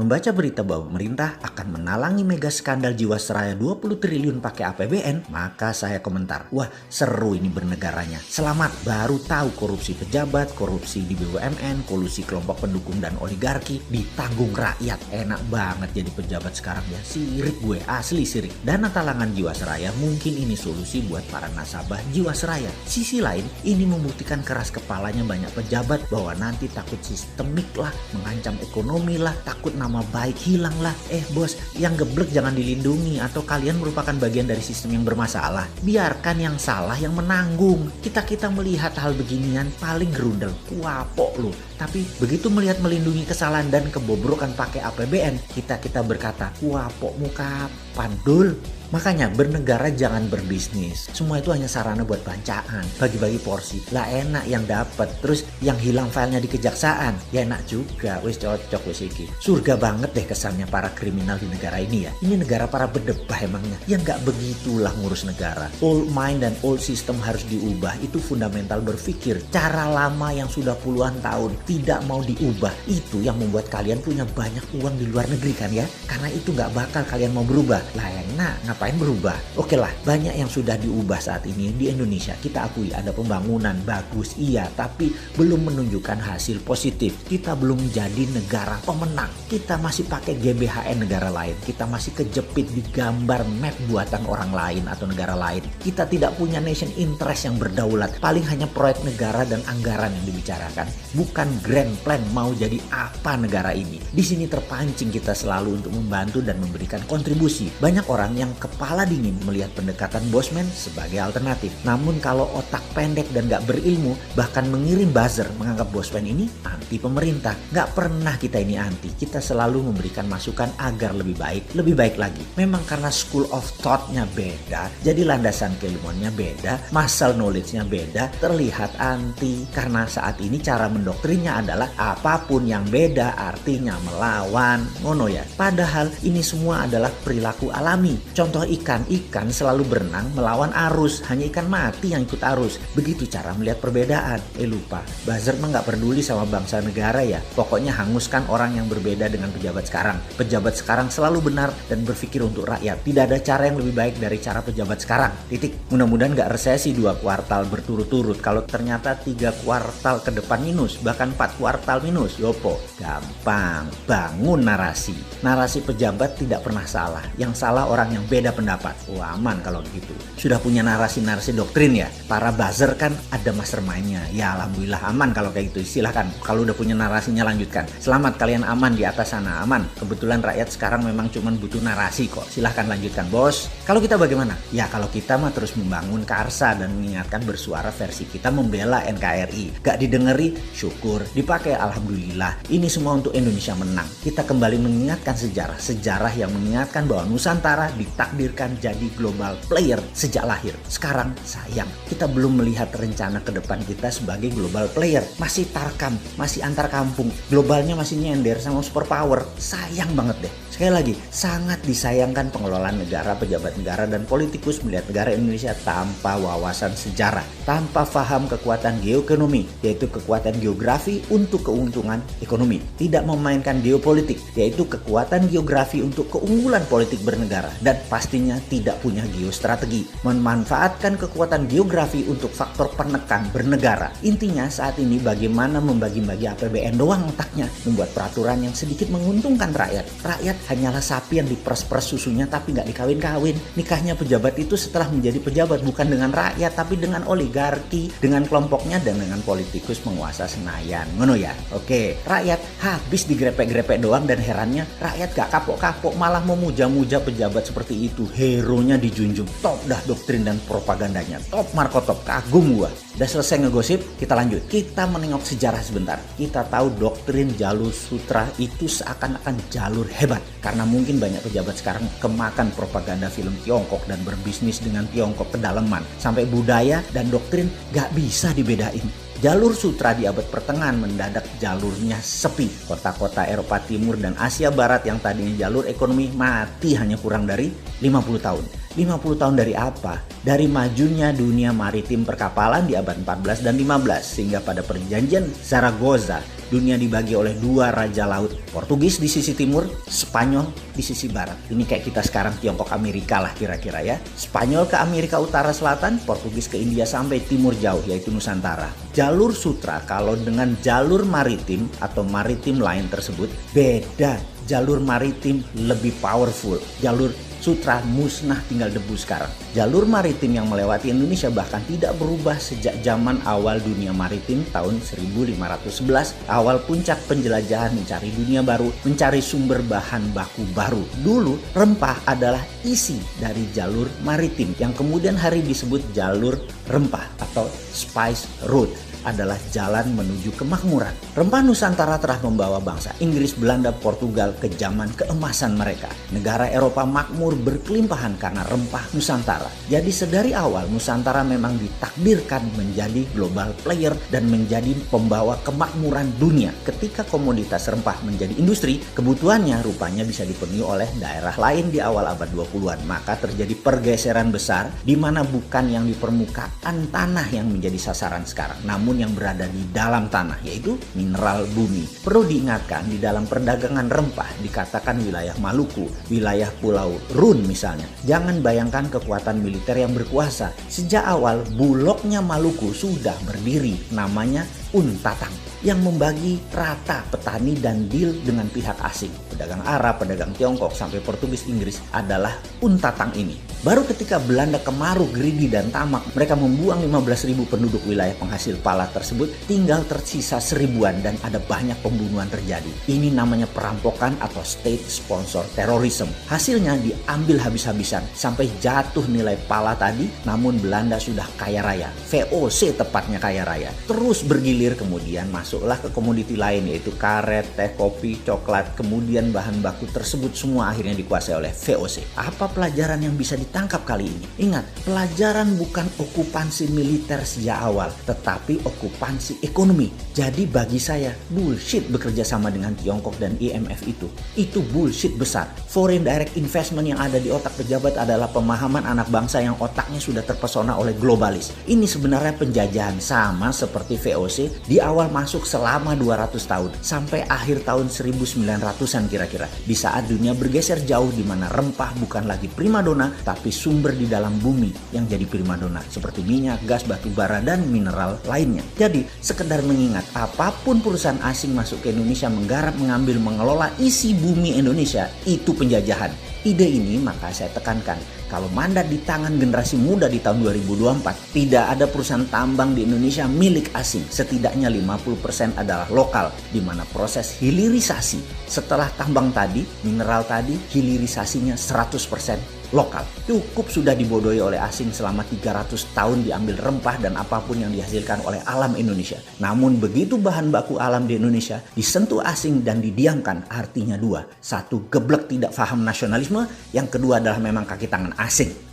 Membaca berita bahwa pemerintah akan menalangi mega skandal Jiwasraya 20 triliun pakai APBN, maka saya komentar, wah seru ini bernegaranya. Selamat, baru tahu korupsi pejabat, korupsi di BUMN, kolusi kelompok pendukung dan oligarki ditanggung rakyat. Enak banget jadi pejabat sekarang ya, sirik gue, asli sirik. Dana talangan Jiwasraya mungkin ini solusi buat para nasabah Jiwasraya. Sisi lain, ini membuktikan keras kepalanya banyak pejabat bahwa nanti takut sistemik lah, mengancam ekonomi lah, takut nama baik hilang lah. Bos, yang geblek jangan dilindungi atau kalian merupakan bagian dari sistem yang bermasalah. Biarkan yang salah yang menanggung. Kita melihat hal beginian paling gerundel, kuapok lu. Tapi begitu melihat melindungi kesalahan dan kebobrokan pakai APBN, kita berkata, kuapokmu kapan dul? Makanya bernegara jangan berbisnis. Semua itu hanya sarana buat bancaan, bagi-bagi porsi. Lah enak yang dapat, terus yang hilang filenya di kejaksaan. Ya enak juga, wis cocok wis iki. Surga banget deh kesannya para kriminal di negara ini ya. Ini negara para berdebah emangnya. Ya nggak begitulah ngurus negara. Old mind dan old system harus diubah. Itu fundamental berpikir. Cara lama yang sudah puluhan tahun tidak mau diubah. Itu yang membuat kalian punya banyak uang di luar negeri kan ya. Karena itu nggak bakal kalian mau berubah. Lah enak, ngapain berubah? Oke lah, banyak yang sudah diubah saat ini di Indonesia. Kita akui ada pembangunan bagus, iya, tapi belum menunjukkan hasil positif. Kita belum jadi negara pemenang. Kita masih pakai GBHN negara lain. Kita masih kejepit di gambar map buatan orang lain atau negara lain. Kita tidak punya nation interest yang berdaulat. Paling hanya proyek negara dan anggaran yang dibicarakan. Bukan grand plan mau jadi apa negara ini. Di sini terpancing kita selalu untuk membantu dan memberikan kontribusi. Banyak orang yang kepala dingin melihat pendekatan bosman sebagai alternatif. Namun kalau otak pendek dan gak berilmu, bahkan mengirim buzzer menganggap bosman ini anti pemerintah. Gak pernah kita ini anti. Kita selalu memberikan masukan agar lebih baik lagi. Memang karena school of thought-nya beda, jadi landasan keilmuannya beda, muscle knowledge-nya beda, terlihat anti. Karena saat ini cara mendoktrinnya adalah apapun yang beda artinya melawan. Ngono ya. Padahal ini semua adalah perilaku alami. Contoh ikan selalu berenang melawan arus. Hanya ikan mati yang ikut arus. Begitu cara melihat perbedaan. Lupa, buzzer mah gak peduli sama bangsa negara ya. Pokoknya hanguskan orang yang berbeda dengan pejabat sekarang. Pejabat sekarang selalu benar dan berpikir untuk rakyat. Tidak ada cara yang lebih baik dari cara pejabat sekarang. Titik. Mudah-mudahan gak resesi 2 kuartal berturut-turut. Kalau ternyata 3 kuartal ke depan minus, bahkan 4 kuartal minus, yopo. Gampang. Bangun narasi. Narasi pejabat tidak pernah salah. Yang salah orang yang beda pendapat. Aman kalau begitu. Sudah punya narasi-narasi doktrin ya. Para buzzer kan ada mastermind-nya. Ya alhamdulillah aman kalau kayak gitu. Silahkan. Kalau udah punya narasinya lanjutkan. Selamat kalian aman di atas sana. Aman. Kebetulan rakyat sekarang memang cuma butuh narasi kok. Silahkan lanjutkan bos. Kalau kita bagaimana? Ya kalau kita mah terus membangun Karsa dan mengingatkan bersuara versi kita membela NKRI. Gak didengeri, syukur. Dipakai alhamdulillah. Ini semua untuk Indonesia menang. Kita kembali mengingatkan sejarah. Sejarah yang mengingatkan bahwa Nusantara ditakdirkan jadi global player sejak lahir. Sekarang sayang, kita belum melihat rencana ke depan kita sebagai global player. Masih tarkam, masih antar kampung. Globalnya masih nyender sama superpower. Sayang banget deh. Sekali lagi, sangat disayangkan pengelolaan negara, pejabat negara, dan politikus melihat negara Indonesia tanpa wawasan sejarah. Tanpa paham kekuatan geoekonomi, yaitu kekuatan geografi untuk keuntungan ekonomi. Tidak memainkan geopolitik, yaitu kekuatan geografi untuk keunggulan politik bernegara. Dan pastinya tidak punya geostrategi. Memanfaatkan kekuatan geografi untuk faktor penekan bernegara. Intinya saat ini bagaimana membagi-bagi APBN doang otaknya. Membuat peraturan yang sedikit menguntungkan rakyat. Rakyat hanyalah sapi yang diperes-peres susunya tapi gak dikawin-kawin. Nikahnya pejabat itu setelah menjadi pejabat bukan dengan rakyat tapi dengan oligarki, dengan kelompoknya dan dengan politikus penguasa Senayan. Ngono ya? Oke, rakyat habis digrepek-grepek doang dan herannya rakyat gak kapok-kapok malah memuja-muja pejabat seperti itu. Hero-nya dijunjung. Top dah doktrin dan propagandanya. Top Marco Top. Kagum gua. Udah selesai ngegosip, kita lanjut. Kita menengok sejarah sebentar. Kita tahu doktrin jalur sutra itu seakan-akan jalur hebat. Karena mungkin banyak pejabat sekarang kemakan propaganda film Tiongkok dan berbisnis dengan Tiongkok kedalaman. Sampai budaya dan doktrin gak bisa dibedain. Jalur sutra di abad pertengahan mendadak jalurnya sepi. Kota-kota Eropa Timur dan Asia Barat yang tadinya jalur ekonomi mati hanya kurang dari 50 tahun. 50 tahun dari apa? Dari majunya dunia maritim perkapalan di abad 14 dan 15 sehingga pada perjanjian Zaragoza dunia dibagi oleh dua raja laut, Portugis di sisi timur, Spanyol di sisi barat. Ini kayak kita sekarang Tiongkok Amerika lah kira-kira ya. Spanyol ke Amerika Utara Selatan, Portugis ke India sampai timur jauh yaitu Nusantara. Jalur sutra kalau dengan jalur maritim atau maritim lain tersebut beda. Jalur maritim lebih powerful. Jalur sutra musnah tinggal debu sekarang. Jalur maritim yang melewati Indonesia bahkan tidak berubah sejak zaman awal dunia maritim tahun 1511. Awal puncak penjelajahan mencari dunia baru, mencari sumber bahan baku baru. Dulu rempah adalah isi dari jalur maritim yang kemudian hari disebut jalur rempah atau spice route. Adalah jalan menuju kemakmuran. Rempah Nusantara telah membawa bangsa Inggris, Belanda, Portugal ke zaman keemasan mereka. Negara Eropa makmur berkelimpahan karena rempah Nusantara. Jadi sedari awal Nusantara memang ditakdirkan menjadi global player dan menjadi pembawa kemakmuran dunia. Ketika komoditas rempah menjadi industri, kebutuhannya rupanya bisa dipenuhi oleh daerah lain di awal abad 20-an. Maka terjadi pergeseran besar di mana bukan yang di permukaan tanah yang menjadi sasaran sekarang, namun yang berada di dalam tanah, yaitu mineral bumi. Perlu diingatkan, di dalam perdagangan rempah dikatakan wilayah Maluku, wilayah Pulau Run misalnya. Jangan bayangkan kekuatan militer yang berkuasa. Sejak awal Bulognya Maluku sudah berdiri, namanya Untatang, yang membagi rata petani dan deal dengan pihak asing. Pedagang Arab, pedagang Tiongkok, sampai Portugis, Inggris adalah Untatang ini. Baru ketika Belanda kemaru, greedy dan tamak, mereka membuang 15.000 penduduk wilayah penghasil pala tersebut, tinggal tersisa 1000-an dan ada banyak pembunuhan terjadi. Ini namanya perampokan atau state sponsor terrorism. Hasilnya diambil habis-habisan sampai jatuh nilai pala tadi, namun Belanda sudah kaya raya. VOC tepatnya kaya raya. Terus bergilir, kemudian masuklah ke komoditi lain yaitu karet, teh, kopi, coklat. Kemudian bahan baku tersebut semua akhirnya dikuasai oleh VOC. Apa pelajaran yang bisa ditangkap kali ini? Ingat, pelajaran bukan okupansi militer sejak awal, tetapi okupansi ekonomi. Jadi bagi saya, bullshit bekerja sama dengan Tiongkok dan IMF itu. Itu bullshit besar. Foreign direct investment yang ada di otak pejabat adalah pemahaman anak bangsa yang otaknya sudah terpesona oleh globalis. Ini sebenarnya penjajahan sama seperti VOC di awal masuk selama 200 tahun sampai akhir tahun 1900-an kira-kira. Di saat dunia bergeser jauh di mana rempah bukan lagi primadona tapi sumber di dalam bumi yang jadi primadona seperti minyak, gas, batu bara dan mineral lainnya. Jadi sekedar mengingat, apapun perusahaan asing masuk ke Indonesia menggarap, mengambil, mengelola isi bumi Indonesia, itu penjajahan. Ide ini maka saya tekankan, kalau mandat di tangan generasi muda di tahun 2024, tidak ada perusahaan tambang di Indonesia milik asing. Setidaknya 50% adalah lokal, di mana proses hilirisasi setelah tambang tadi, mineral tadi, hilirisasinya 100% lokal. Cukup sudah dibodohi oleh asing selama 300 tahun diambil rempah dan apapun yang dihasilkan oleh alam Indonesia. Namun begitu bahan baku alam di Indonesia disentuh asing dan didiamkan, artinya dua. Satu, geblek tidak paham nasionalisme. Yang kedua adalah memang kaki tangan asing.